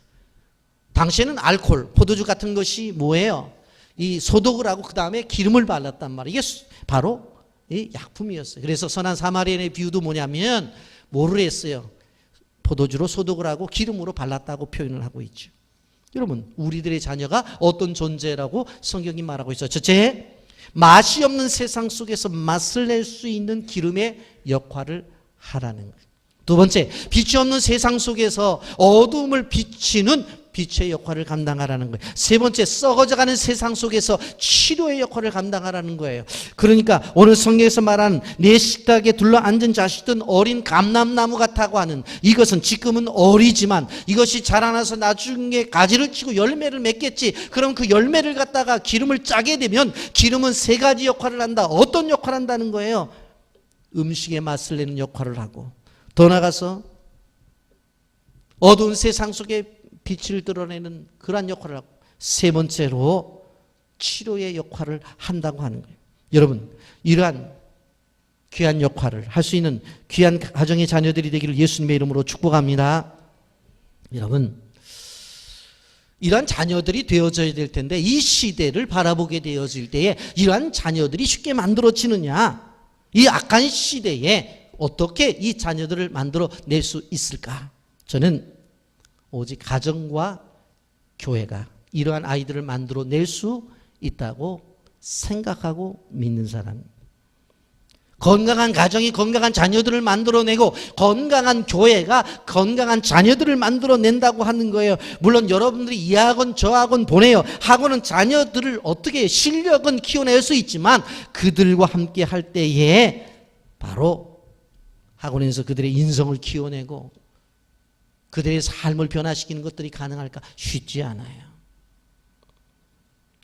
[SPEAKER 1] 당시에는 알코올, 포도주 같은 것이 뭐예요? 이 소독을 하고 그 다음에 기름을 발랐단 말이에요. 이게 바로 이 약품이었어요. 그래서 선한 사마리아인의 비유도 뭐냐면 뭐를 했어요? 포도주로 소독을 하고 기름으로 발랐다고 표현을 하고 있죠. 여러분, 우리들의 자녀가 어떤 존재라고 성경이 말하고 있어요? 첫째, 맛이 없는 세상 속에서 맛을 낼 수 있는 기름의 역할을 하라는 거예요. 두 번째, 빛이 없는 세상 속에서 어둠을 비치는 빛의 역할을 감당하라는 거예요. 세 번째, 썩어져가는 세상 속에서 치료의 역할을 감당하라는 거예요. 그러니까 오늘 성경에서 말하는 내 식탁에 둘러앉은 자식들은 어린 감람나무 같다고 하는 이것은 지금은 어리지만 이것이 자라나서 나중에 가지를 치고 열매를 맺겠지. 그럼 그 열매를 갖다가 기름을 짜게 되면 기름은 세 가지 역할을 한다. 어떤 역할을 한다는 거예요? 음식의 맛을 내는 역할을 하고, 더 나아가서 어두운 세상 속에 빛을 드러내는 그러한 역할을 하고, 세 번째로 치료의 역할을 한다고 하는 거예요. 여러분, 이러한 귀한 역할을 할 수 있는 귀한 가정의 자녀들이 되기를 예수님의 이름으로 축복합니다. 여러분, 이러한 자녀들이 되어져야 될 텐데 이 시대를 바라보게 되어질 때에 이러한 자녀들이 쉽게 만들어지느냐, 이 악한 시대에 어떻게 이 자녀들을 만들어낼 수 있을까? 저는 오직 가정과 교회가 이러한 아이들을 만들어낼 수 있다고 생각하고 믿는 사람입니다. 건강한 가정이 건강한 자녀들을 만들어내고 건강한 교회가 건강한 자녀들을 만들어낸다고 하는 거예요. 물론 여러분들이 이 학원 저 학원 보내요. 학원은 자녀들을 어떻게 실력은 키워낼 수 있지만 그들과 함께 할 때에 바로 학원에서 그들의 인성을 키워내고 그들의 삶을 변화시키는 것들이 가능할까? 쉽지 않아요.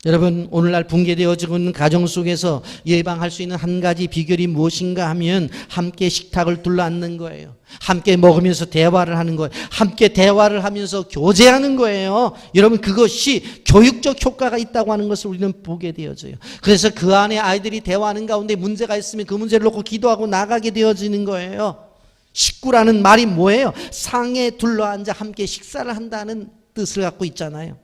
[SPEAKER 1] 여러분, 오늘날 붕괴되어지고 있는 가정 속에서 예방할 수 있는 한 가지 비결이 무엇인가 하면 함께 식탁을 둘러앉는 거예요. 함께 먹으면서 대화를 하는 거예요. 함께 대화를 하면서 교제하는 거예요. 여러분, 그것이 교육적 효과가 있다고 하는 것을 우리는 보게 되어져요. 그래서 그 안에 아이들이 대화하는 가운데 문제가 있으면 그 문제를 놓고 기도하고 나가게 되어지는 거예요. 식구라는 말이 뭐예요? 상에 둘러앉아 함께 식사를 한다는 뜻을 갖고 있잖아요.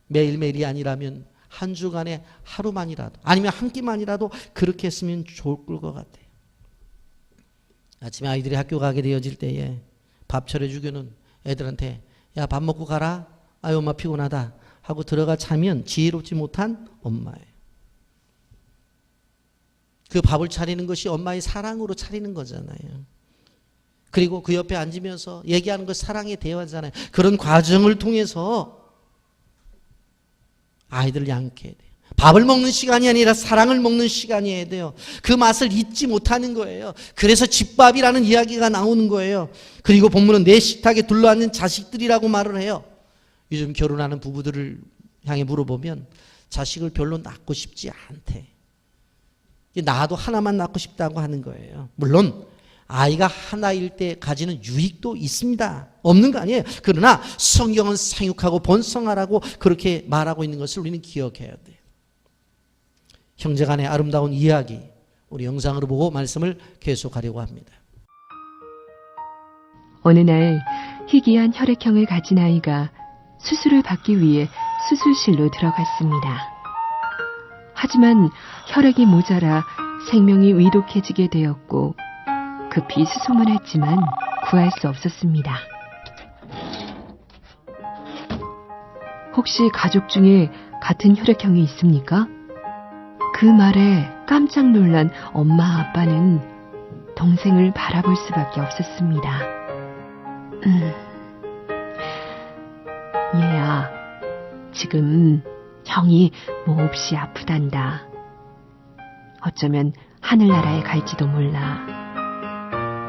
[SPEAKER 1] 매일매일이 아니라면 한 주간에 하루만이라도 아니면 한 끼만이라도 그렇게 했으면 좋을 것 같아요. 아침에 아이들이 학교 가게 되어질 때에 밥 차려주기는 애들한테 야, 밥 먹고 가라. 아유, 엄마 피곤하다 하고 들어가 자면 지혜롭지 못한 엄마예요. 그 밥을 차리는 것이 엄마의 사랑으로 차리는 거잖아요. 그리고 그 옆에 앉으면서 얘기하는 것 사랑의 대화잖아요. 그런 과정을 통해서 아이들을 양육해야 돼요. 밥을 먹는 시간이 아니라 사랑을 먹는 시간이어야 돼요. 그 맛을 잊지 못하는 거예요. 그래서 집밥이라는 이야기가 나오는 거예요. 그리고 본문은 내 식탁에 둘러앉는 자식들이라고 말을 해요. 요즘 결혼하는 부부들을 향해 물어보면 자식을 별로 낳고 싶지 않대. 나도 하나만 낳고 싶다고 하는 거예요. 물론 아이가 하나일 때 가지는 유익도 있습니다. 없는 거 아니에요. 그러나 성경은 생육하고 번성하라고 그렇게 말하고 있는 것을 우리는 기억해야 돼요. 형제간의 아름다운 이야기, 우리 영상으로 보고 말씀을 계속하려고 합니다.
[SPEAKER 2] 어느 날 희귀한 혈액형을 가진 아이가 수술을 받기 위해 수술실로 들어갔습니다. 하지만 혈액이 모자라 생명이 위독해지게 되었고 급히 수송을 했지만 구할 수 없었습니다. 혹시 가족 중에 같은 혈액형이 있습니까? 그 말에 깜짝 놀란 엄마 아빠는 동생을 바라볼 수밖에 없었습니다. 얘야, 지금 형이 몹시 아프단다. 어쩌면 하늘나라에 갈지도 몰라.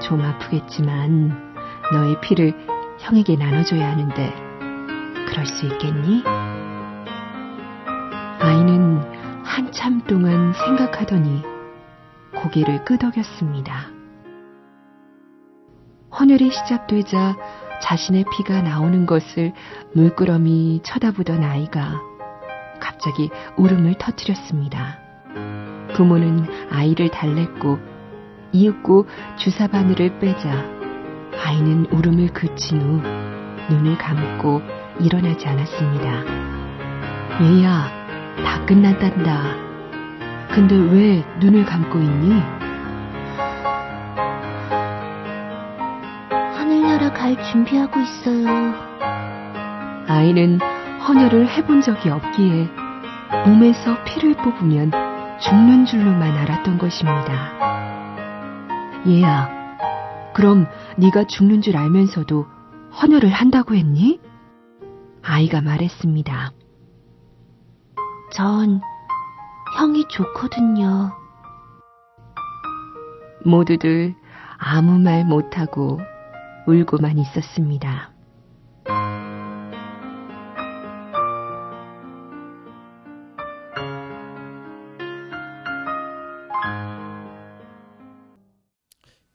[SPEAKER 2] 좀 아프겠지만 너의 피를 형에게 나눠줘야 하는데 그럴 수 있겠니? 아이는 한참 동안 생각하더니 고개를 끄덕였습니다. 헌혈이 시작되자 자신의 피가 나오는 것을 물끄러미 쳐다보던 아이가 갑자기 울음을 터뜨렸습니다. 부모는 아이를 달랬고 이윽고 주사 바늘을 빼자 아이는 울음을 그친 후 눈을 감고 일어나지 않았습니다. 얘야, 다 끝났단다. 근데 왜 눈을 감고 있니?
[SPEAKER 3] 하늘나라 갈 준비하고 있어요.
[SPEAKER 2] 아이는 헌혈을 해본 적이 없기에 몸에서 피를 뽑으면 죽는 줄로만 알았던 것입니다. 얘야, 그럼 네가 죽는 줄 알면서도 헌혈을 한다고 했니? 아이가 말했습니다.
[SPEAKER 3] 전 형이 좋거든요.
[SPEAKER 2] 모두들 아무 말 못하고 울고만 있었습니다.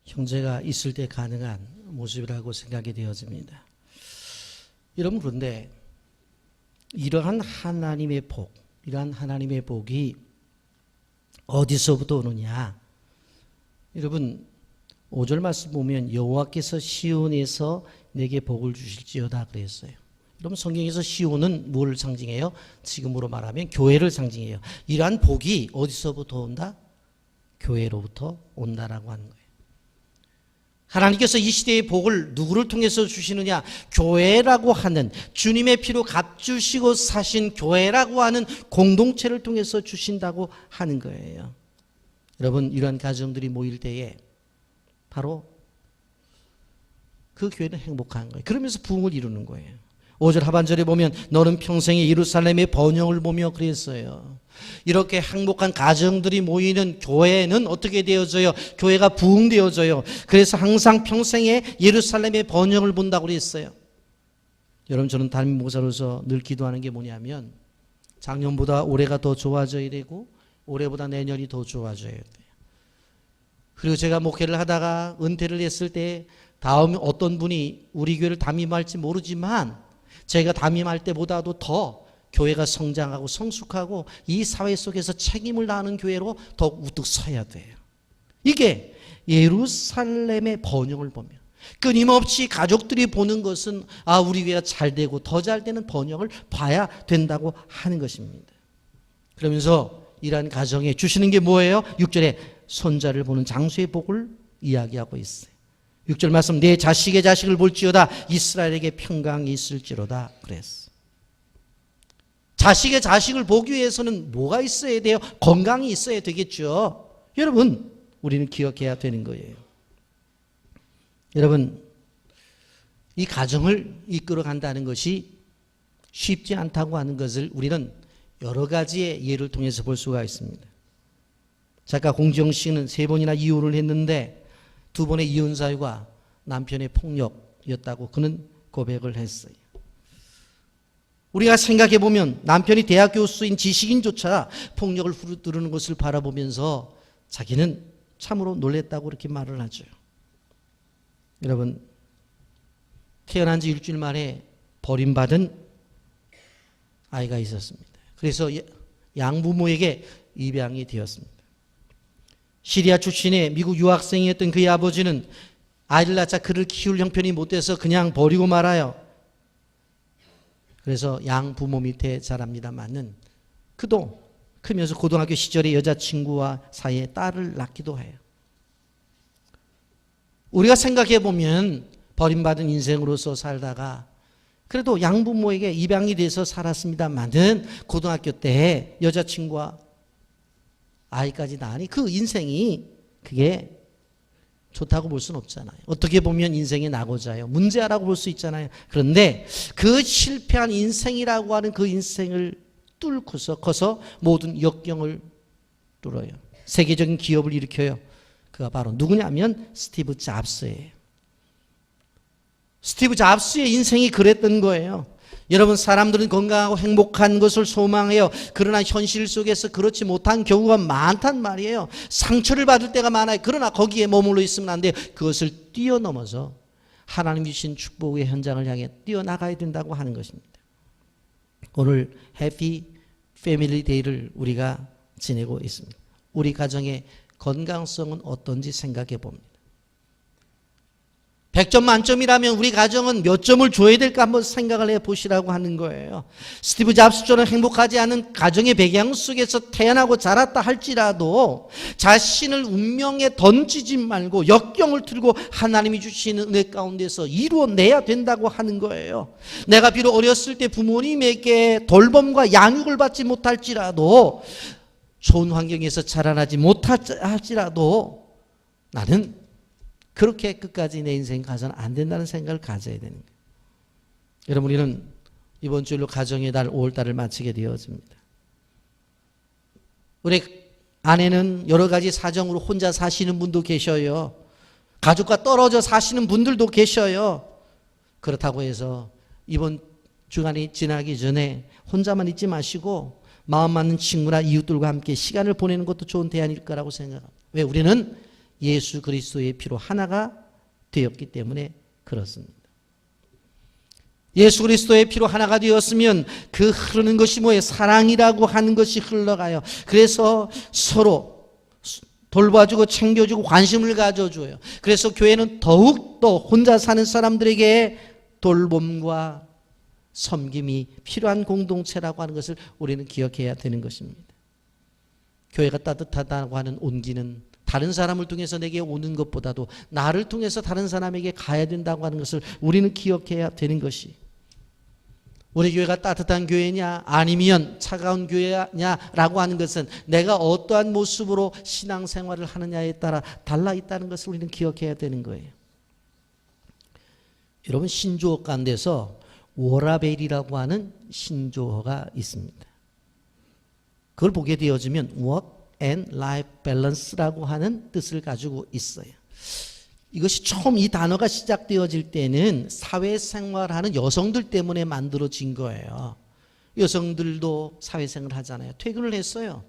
[SPEAKER 1] 형제가 있을 때 가능한 모습이라고 생각이 되어집니다. 여러분, 그런데 이러한 하나님의 복, 이러한 하나님의 복이 어디서부터 오느냐? 여러분, 5절 말씀 보면 여호와께서 시온에서 내게 복을 주실지어다 그랬어요. 여러분, 성경에서 시온은 무엇을 상징해요? 지금으로 말하면 교회를 상징해요. 이러한 복이 어디서부터 온다? 교회로부터 온다라고 하는 거예요. 하나님께서 이 시대의 복을 누구를 통해서 주시느냐? 교회라고 하는, 주님의 피로 값주시고 사신 교회라고 하는 공동체를 통해서 주신다고 하는 거예요. 여러분, 이러한 가정들이 모일 때에 바로 그 교회는 행복한 거예요. 그러면서 부흥을 이루는 거예요. 5절 하반절에 보면 너는 평생에 예루살렘의 번영을 보며 그랬어요. 이렇게 행복한 가정들이 모이는 교회는 어떻게 되어져요? 교회가 부흥되어져요. 그래서 항상 평생에 예루살렘의 번영을 본다고 그랬어요. 여러분, 저는 담임 목사로서 늘 기도하는 게 뭐냐면 작년보다 올해가 더 좋아져야 되고 올해보다 내년이 더 좋아져야 돼요. 그리고 제가 목회를 하다가 은퇴를 했을 때 다음에 어떤 분이 우리 교회를 담임할지 모르지만 제가 담임할 때보다도 더 교회가 성장하고 성숙하고 이 사회 속에서 책임을 다하는 교회로 더욱 우뚝 서야 돼요. 이게 예루살렘의 번영을 보며 끊임없이 가족들이 보는 것은 우리 교회가 잘 되고 더 잘 되는 번영을 봐야 된다고 하는 것입니다. 그러면서 이러한 가정에 주시는 게 뭐예요? 6절에 손자를 보는 장수의 복을 이야기하고 있어요. 6절 말씀, 내 자식의 자식을 볼지어다 이스라엘에게 평강이 있을지로다 그랬어. 자식의 자식을 보기 위해서는 뭐가 있어야 돼요? 건강이 있어야 되겠죠. 여러분, 우리는 기억해야 되는 거예요. 여러분, 이 가정을 이끌어 간다는 것이 쉽지 않다고 하는 것을 우리는 여러 가지의 예를 통해서 볼 수가 있습니다. 작가 공지영 씨는 3번이나 이혼을 했는데 2번의 이혼 사유가 남편의 폭력이었다고 그는 고백을 했어요. 우리가 생각해 보면 남편이 대학 교수인 지식인조차 폭력을 후루두르는 것을 바라보면서 자기는 참으로 놀랬다고 그렇게 말을 하죠. 여러분, 태어난 지 일주일 만에 버림받은 아이가 있었습니다. 그래서 양부모에게 입양이 되었습니다. 시리아 출신의 미국 유학생이었던 그의 아버지는 아이를 낳자 그를 키울 형편이 못 돼서 그냥 버리고 말아요. 그래서 양부모 밑에 자랍니다만은 그도 크면서 고등학교 시절에 여자친구와 사이에 딸을 낳기도 해요. 우리가 생각해 보면 버림받은 인생으로서 살다가 그래도 양부모에게 입양이 돼서 살았습니다만은 고등학교 때 여자친구와 아이까지 낳으니 그 인생이 그게 좋다고 볼 수는 없잖아요. 어떻게 보면 인생의 낙오자예요. 문제라고 볼 수 있잖아요. 그런데 그 실패한 인생이라고 하는 그 인생을 뚫고서 커서 모든 역경을 뚫어요. 세계적인 기업을 일으켜요. 그가 바로 누구냐면 스티브 잡스예요. 스티브 잡스의 인생이 그랬던 거예요. 여러분, 사람들은 건강하고 행복한 것을 소망해요. 그러나 현실 속에서 그렇지 못한 경우가 많단 말이에요. 상처를 받을 때가 많아요. 그러나 거기에 머물러 있으면 안 돼요. 그것을 뛰어넘어서 하나님 주신 축복의 현장을 향해 뛰어나가야 된다고 하는 것입니다. 오늘 해피 패밀리 데이를 우리가 지내고 있습니다. 우리 가정의 건강성은 어떤지 생각해 봅니다. 100점 만점이라면 우리 가정은 몇 점을 줘야 될까 한번 생각을 해보시라고 하는 거예요. 스티브 잡스처럼 행복하지 않은 가정의 배경 속에서 태어나고 자랐다 할지라도 자신을 운명에 던지지 말고 역경을 들고 하나님이 주시는 은혜 가운데서 이루어내야 된다고 하는 거예요. 내가 비록 어렸을 때 부모님에게 돌봄과 양육을 받지 못할지라도 좋은 환경에서 자라나지 못할지라도 나는 그렇게 끝까지 내 인생 가서는 안 된다는 생각을 가져야 되는 거예요. 여러분, 우리는 이번 주일로 가정의 달 5월달을 마치게 되어집니다. 우리 아내는 여러 가지 사정으로 혼자 사시는 분도 계셔요. 가족과 떨어져 사시는 분들도 계셔요. 그렇다고 해서 이번 주간이 지나기 전에 혼자만 있지 마시고 마음 맞는 친구나 이웃들과 함께 시간을 보내는 것도 좋은 대안일 거라고 생각합니다. 왜? 우리는 예수 그리스도의 피로 하나가 되었기 때문에 그렇습니다. 예수 그리스도의 피로 하나가 되었으면 그 흐르는 것이 뭐예요? 사랑이라고 하는 것이 흘러가요. 그래서 서로 돌봐주고 챙겨주고 관심을 가져줘요. 그래서 교회는 더욱더 혼자 사는 사람들에게 돌봄과 섬김이 필요한 공동체라고 하는 것을 우리는 기억해야 되는 것입니다. 교회가 따뜻하다고 하는 온기는 다른 사람을 통해서 내게 오는 것보다도 나를 통해서 다른 사람에게 가야 된다고 하는 것을 우리는 기억해야 되는 것이, 우리 교회가 따뜻한 교회냐 아니면 차가운 교회냐라고 하는 것은 내가 어떠한 모습으로 신앙생활을 하느냐에 따라 달라 있다는 것을 우리는 기억해야 되는 거예요. 여러분, 신조어 가운데서 워라벨이라고 하는 신조어가 있습니다. 그걸 보게 되어지면 work and life balance라고 하는 뜻을 가지고 있어요. 이것이 처음 이 단어가 시작되어질 때는 사회생활하는 여성들 때문에 만들어진 거예요. 여성들도 사회생활 하잖아요. 퇴근을 했어요.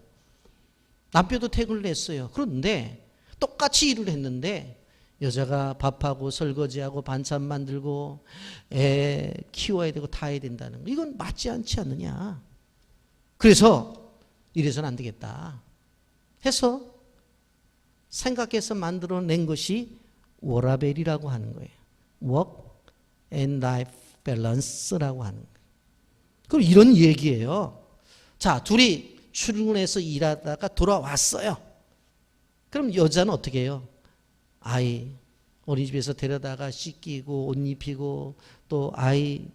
[SPEAKER 1] 남편도 퇴근을 했어요. 그런데 똑같이 일을 했는데 여자가 밥하고 설거지하고 반찬 만들고 애 키워야 되고 다 해야 된다는 거, 이건 맞지 않지 않느냐. 그래서 이래서는 안 되겠다 해서 생각해서 만들어낸 것이 워라벨이라고 하는 거예요. Work and Life Balance라고 하는 거예요. 그럼 이런 얘기예요. 자, 둘이 출근해서 일하다가 돌아왔어요. 그럼 여자는 어떻게 해요? 아이 어린이집에서 데려다가 씻기고 옷 입히고 또 아이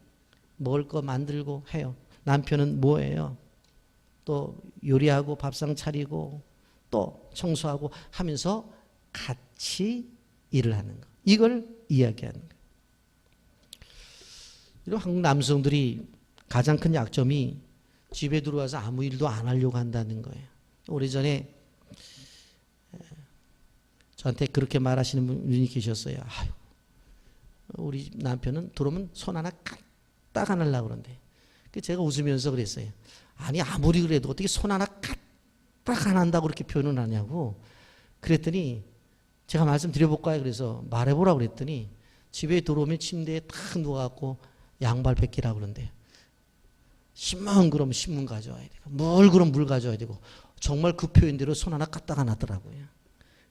[SPEAKER 1] 먹을 거 만들고 해요. 남편은 뭐예요? 또 요리하고 밥상 차리고 또 청소하고 하면서 같이 일을 하는 거. 이걸 이야기하는 거예요. 이런 한국 남성들이 가장 큰 약점이 집에 들어와서 아무 일도 안 하려고 한다는 거예요. 오래전에 저한테 그렇게 말하시는 분이 계셨어요. 아유, 우리 남편은 들어오면 손 하나 까딱 안 하려고 그러는데. 제가 웃으면서 그랬어요. 아니 아무리 그래도 어떻게 손 하나 까딱 안 한다고 그렇게 표현을 하냐고. 그랬더니 제가 말씀드려볼까요? 그래서 말해보라고 그랬더니 집에 들어오면 침대에 탁 누워갖고 양발 벗기라고 그러는데요. 신문 그럼 신문 가져와야 되고 물 그럼 물 가져와야 되고 정말 그 표현대로 손 하나 까딱 안 하더라고요.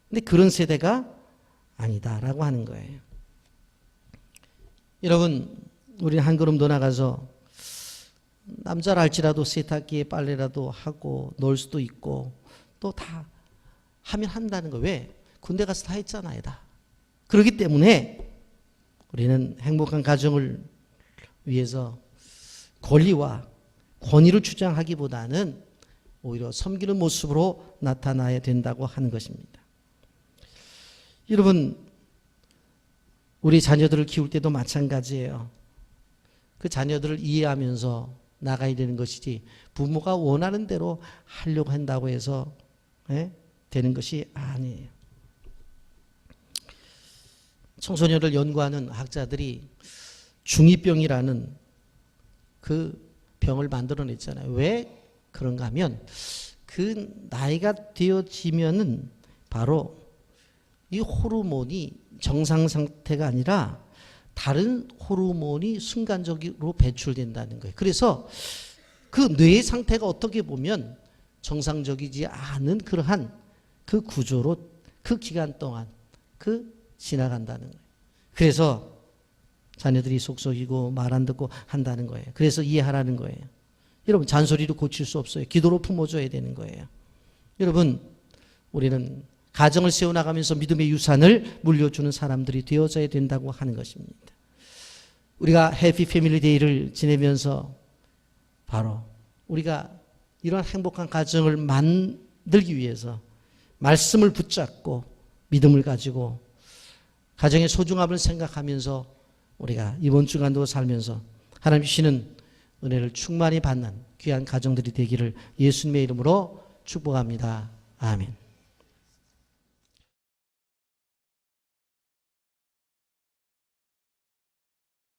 [SPEAKER 1] 근데 그런 세대가 아니다라고 하는 거예요. 여러분 우리 한 걸음 더 나가서 남자랄지라도 세탁기에 빨래라도 하고 놀 수도 있고 또 다 하면 한다는 거. 왜? 군대 가서 다 했잖아요. 다. 그렇기 때문에 우리는 행복한 가정을 위해서 권리와 권위를 주장하기보다는 오히려 섬기는 모습으로 나타나야 된다고 하는 것입니다. 여러분 우리 자녀들을 키울 때도 마찬가지예요. 그 자녀들을 이해하면서 나가야 되는 것이지 부모가 원하는 대로 하려고 한다고 해서 되는 것이 아니에요. 청소년을 연구하는 학자들이 중2병이라는 그 병을 만들어냈잖아요. 왜 그런가 하면 그 나이가 되어지면은 바로 이 호르몬이 정상 상태가 아니라 다른 호르몬이 순간적으로 배출된다는 거예요. 그래서 그 뇌의 상태가 어떻게 보면 정상적이지 않은 그러한 그 구조로 그 기간 동안 지나간다는 거예요. 그래서 자녀들이 속썩이고 말 안 듣고 한다는 거예요. 그래서 이해하라는 거예요. 여러분 잔소리로 고칠 수 없어요. 기도로 품어줘야 되는 거예요. 여러분 우리는 가정을 세워나가면서 믿음의 유산을 물려주는 사람들이 되어져야 된다고 하는 것입니다. 우리가 해피 패밀리 데이를 지내면서 바로 우리가 이런 행복한 가정을 만들기 위해서 말씀을 붙잡고 믿음을 가지고 가정의 소중함을 생각하면서 우리가 이번 주간도 살면서 하나님 주시는 은혜를 충만히 받는 귀한 가정들이 되기를 예수님의 이름으로 축복합니다. 아멘.